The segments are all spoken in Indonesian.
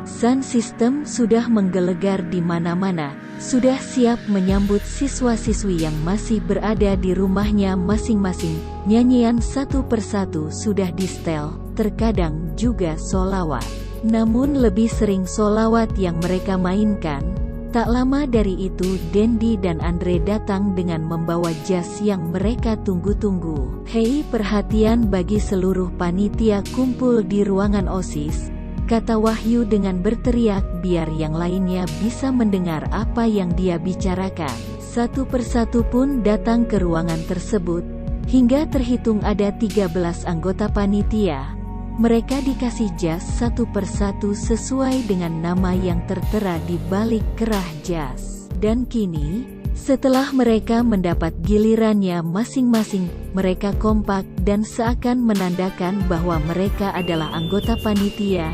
Sound system sudah menggelegar di mana-mana, sudah siap menyambut siswa-siswi yang masih berada di rumahnya masing-masing. Nyanyian satu persatu sudah di-setel, terkadang juga sholawat. Namun lebih sering sholawat yang mereka mainkan. Tak lama dari itu Dendi dan Andre datang dengan membawa jas yang mereka tunggu-tunggu. "Hei, perhatian bagi seluruh panitia kumpul di ruangan OSIS," kata Wahyu dengan berteriak biar yang lainnya bisa mendengar apa yang dia bicarakan. Satu persatu pun datang ke ruangan tersebut, hingga terhitung ada 13 anggota panitia. Mereka dikasih jas satu persatu sesuai dengan nama yang tertera di balik kerah jas. Dan kini, setelah mereka mendapat gilirannya masing-masing, mereka kompak dan seakan menandakan bahwa mereka adalah anggota panitia.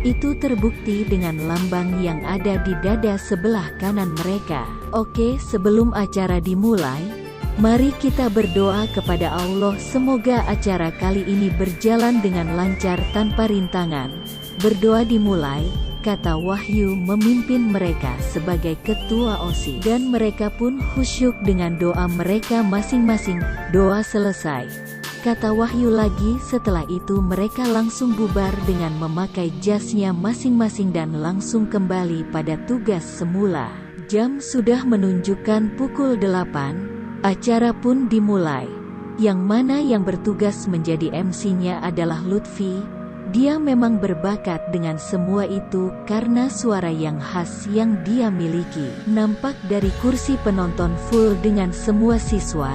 Itu terbukti dengan lambang yang ada di dada sebelah kanan mereka. Oke, sebelum acara dimulai, mari kita berdoa kepada Allah semoga acara kali ini berjalan dengan lancar tanpa rintangan. Berdoa dimulai, kata Wahyu memimpin mereka sebagai ketua OSIS. Dan mereka pun khusyuk dengan doa mereka masing-masing. Doa selesai, kata Wahyu lagi. Setelah itu mereka langsung bubar dengan memakai jasnya masing-masing dan langsung kembali pada tugas semula. Jam sudah menunjukkan pukul 8. Acara pun dimulai, yang mana yang bertugas menjadi MC-nya adalah Lutfi. Dia memang berbakat dengan semua itu karena suara yang khas yang dia miliki. Nampak dari kursi penonton full dengan semua siswa,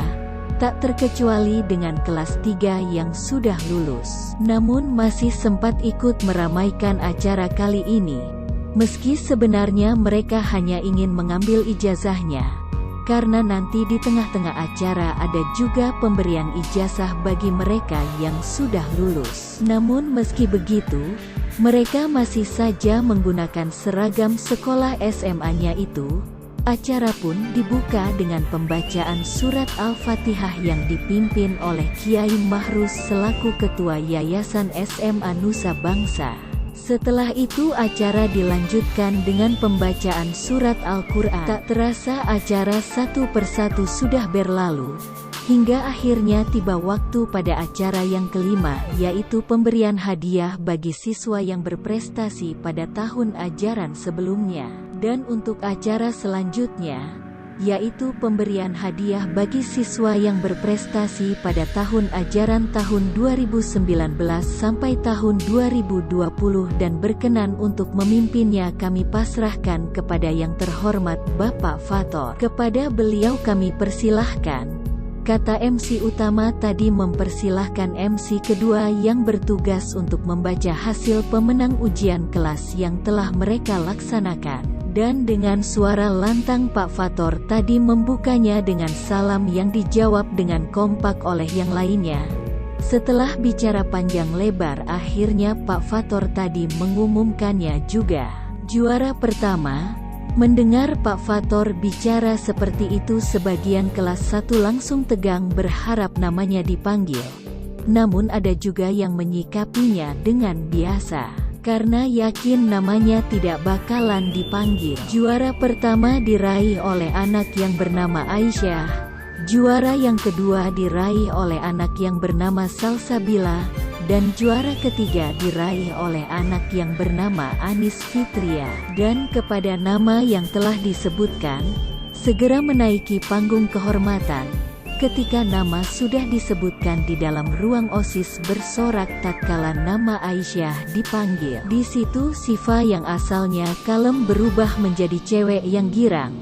tak terkecuali dengan kelas 3 yang sudah lulus. Namun masih sempat ikut meramaikan acara kali ini, meski sebenarnya mereka hanya ingin mengambil ijazahnya. Karena nanti di tengah-tengah acara ada juga pemberian ijazah bagi mereka yang sudah lulus. Namun meski begitu, mereka masih saja menggunakan seragam sekolah SMA-nya itu. Acara pun dibuka dengan pembacaan surat Al-Fatihah yang dipimpin oleh Kiai Mahrus selaku Ketua Yayasan SMA Nusa Bangsa. Setelah itu acara dilanjutkan dengan pembacaan surat Al-Quran. Tak terasa acara satu persatu sudah berlalu, hingga akhirnya tiba waktu pada acara yang kelima, yaitu pemberian hadiah bagi siswa yang berprestasi pada tahun ajaran sebelumnya. Dan untuk acara selanjutnya, yaitu pemberian hadiah bagi siswa yang berprestasi pada tahun ajaran tahun 2019 sampai tahun 2020 dan berkenan untuk memimpinnya kami pasrahkan kepada yang terhormat Bapak Fathor. Kepada beliau kami persilahkan, kata MC utama tadi mempersilahkan MC kedua yang bertugas untuk membaca hasil pemenang ujian kelas yang telah mereka laksanakan. Dan dengan suara lantang Pak Fathor tadi membukanya dengan salam yang dijawab dengan kompak oleh yang lainnya. Setelah bicara panjang lebar akhirnya Pak Fathor tadi mengumumkannya juga. Juara pertama. Mendengar Pak Fathor bicara seperti itu sebagian kelas 1 langsung tegang berharap namanya dipanggil. Namun ada juga yang menyikapinya dengan biasa, karena yakin namanya tidak bakalan dipanggil. Juara pertama diraih oleh anak yang bernama Aisyah. Juara yang kedua diraih oleh anak yang bernama Salsabila. Dan juara ketiga diraih oleh anak yang bernama Anis Fitria. Dan kepada nama yang telah disebutkan, segera menaiki panggung kehormatan. Ketika nama sudah disebutkan di dalam ruang OSIS bersorak tatkala nama Aisyah dipanggil. Di situ Siva yang asalnya kalem berubah menjadi cewek yang girang,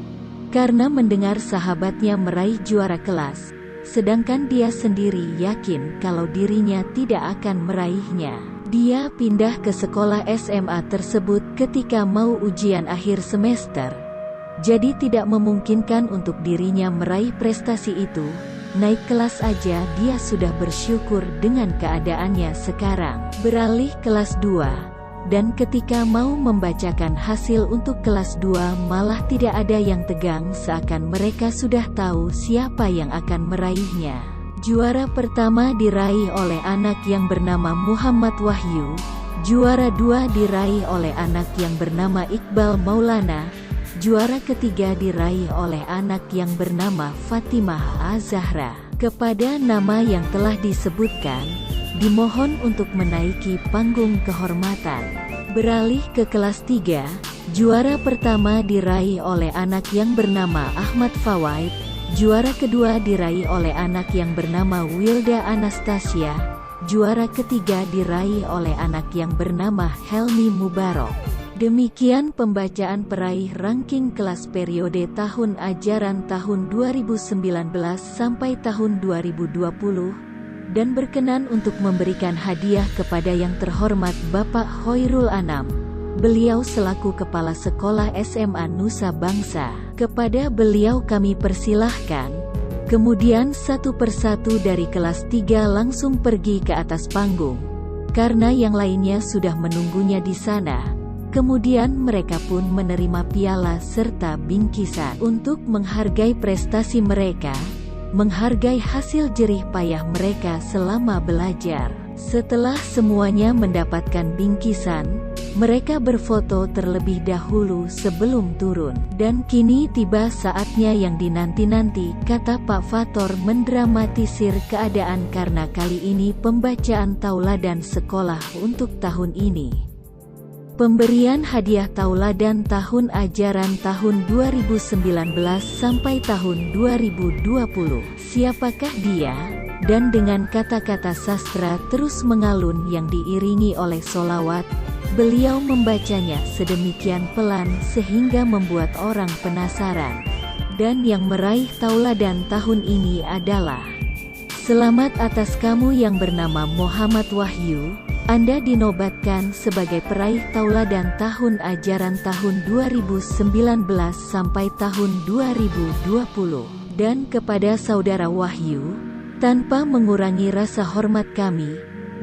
karena mendengar sahabatnya meraih juara kelas, sedangkan dia sendiri yakin kalau dirinya tidak akan meraihnya. Dia pindah ke sekolah SMA tersebut ketika mau ujian akhir semester. Jadi tidak memungkinkan untuk dirinya meraih prestasi itu. Naik kelas aja dia sudah bersyukur dengan keadaannya sekarang. Beralih kelas 2. Dan ketika mau membacakan hasil untuk kelas 2 malah tidak ada yang tegang seakan mereka sudah tahu siapa yang akan meraihnya. Juara pertama diraih oleh anak yang bernama Muhammad Wahyu. Juara 2 diraih oleh anak yang bernama Iqbal Maulana. Juara ketiga diraih oleh anak yang bernama Fatimah Az-Zahra. Kepada nama yang telah disebutkan, dimohon untuk menaiki panggung kehormatan. Beralih ke kelas 3, juara pertama diraih oleh anak yang bernama Ahmad Fawaid. Juara kedua diraih oleh anak yang bernama Wilda Anastasia. Juara ketiga diraih oleh anak yang bernama Helmi Mubarok. Demikian pembacaan peraih ranking kelas periode tahun ajaran tahun 2019 sampai tahun 2020, dan berkenan untuk memberikan hadiah kepada yang terhormat Bapak Khairul Anam. Beliau selaku Kepala Sekolah SMA Nusa Bangsa. Kepada beliau kami persilahkan. Kemudian satu persatu dari kelas 3 langsung pergi ke atas panggung, karena yang lainnya sudah menunggunya di sana. Kemudian mereka pun menerima piala serta bingkisan untuk menghargai prestasi mereka, menghargai hasil jerih payah mereka selama belajar. Setelah semuanya mendapatkan bingkisan, mereka berfoto terlebih dahulu sebelum turun. Dan kini tiba saatnya yang dinanti-nanti, kata Pak Fator mendramatisir keadaan karena kali ini pembacaan tauladan sekolah untuk tahun ini. Pemberian hadiah tauladan tahun ajaran tahun 2019 sampai tahun 2020. Siapakah dia? Dan dengan kata-kata sastra terus mengalun yang diiringi oleh solawat, beliau membacanya sedemikian pelan sehingga membuat orang penasaran. Dan yang meraih tauladan tahun ini adalah, selamat atas kamu yang bernama Muhammad Wahyu. Anda dinobatkan sebagai peraih tauladan tahun ajaran tahun 2019 sampai tahun 2020. Dan kepada saudara Wahyu, tanpa mengurangi rasa hormat kami,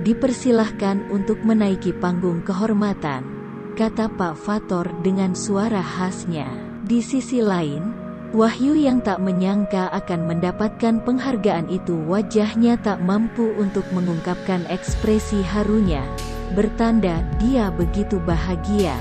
dipersilahkan untuk menaiki panggung kehormatan, kata Pak Fator dengan suara khasnya. Di sisi lain, Wahyu yang tak menyangka akan mendapatkan penghargaan itu wajahnya tak mampu untuk mengungkapkan ekspresi harunya, bertanda dia begitu bahagia.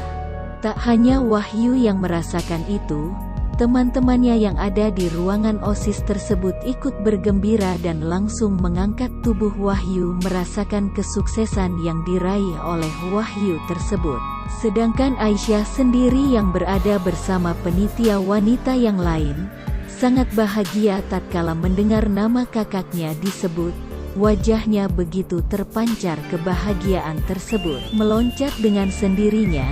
Tak hanya Wahyu yang merasakan itu, teman-temannya yang ada di ruangan OSIS tersebut ikut bergembira dan langsung mengangkat tubuh Wahyu merasakan kesuksesan yang diraih oleh Wahyu tersebut. Sedangkan Aisyah sendiri yang berada bersama penitia wanita yang lain, sangat bahagia tatkala mendengar nama kakaknya disebut. Wajahnya begitu terpancar kebahagiaan tersebut. Meloncat dengan sendirinya,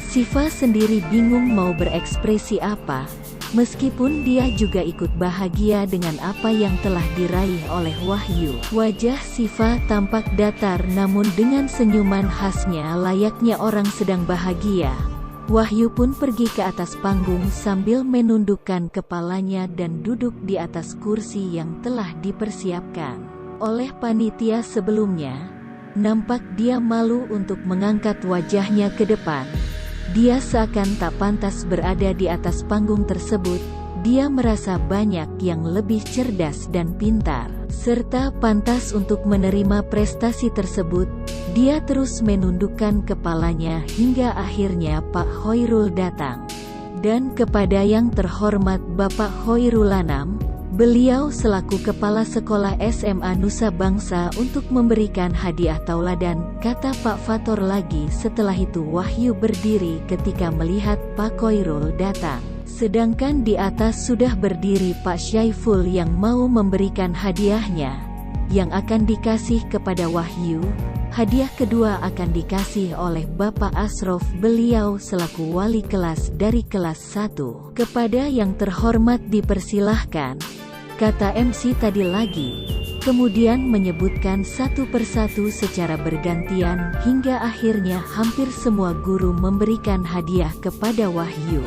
Siva sendiri bingung mau berekspresi apa, meskipun dia juga ikut bahagia dengan apa yang telah diraih oleh Wahyu. Wajah Siva tampak datar namun dengan senyuman khasnya layaknya orang sedang bahagia. Wahyu pun pergi ke atas panggung sambil menundukkan kepalanya dan duduk di atas kursi yang telah dipersiapkan oleh panitia sebelumnya. Nampak dia malu untuk mengangkat wajahnya ke depan. Dia seakan tak pantas berada di atas panggung tersebut. Dia merasa banyak yang lebih cerdas dan pintar, serta pantas untuk menerima prestasi tersebut. Dia terus menundukkan kepalanya hingga akhirnya Pak Khairul datang. Dan kepada yang terhormat Bapak Khairul Anam, beliau selaku Kepala Sekolah SMA Nusa Bangsa untuk memberikan hadiah tauladan, kata Pak Fator lagi. Setelah itu Wahyu berdiri ketika melihat Pak Khairul datang. Sedangkan di atas sudah berdiri Pak Syaiful yang mau memberikan hadiahnya, yang akan dikasih kepada Wahyu. Hadiah kedua akan dikasih oleh Bapak Asrof, beliau selaku wali kelas dari kelas 1. Kepada yang terhormat dipersilahkan, kata MC tadi lagi, kemudian menyebutkan satu persatu secara bergantian hingga akhirnya hampir semua guru memberikan hadiah kepada Wahyu.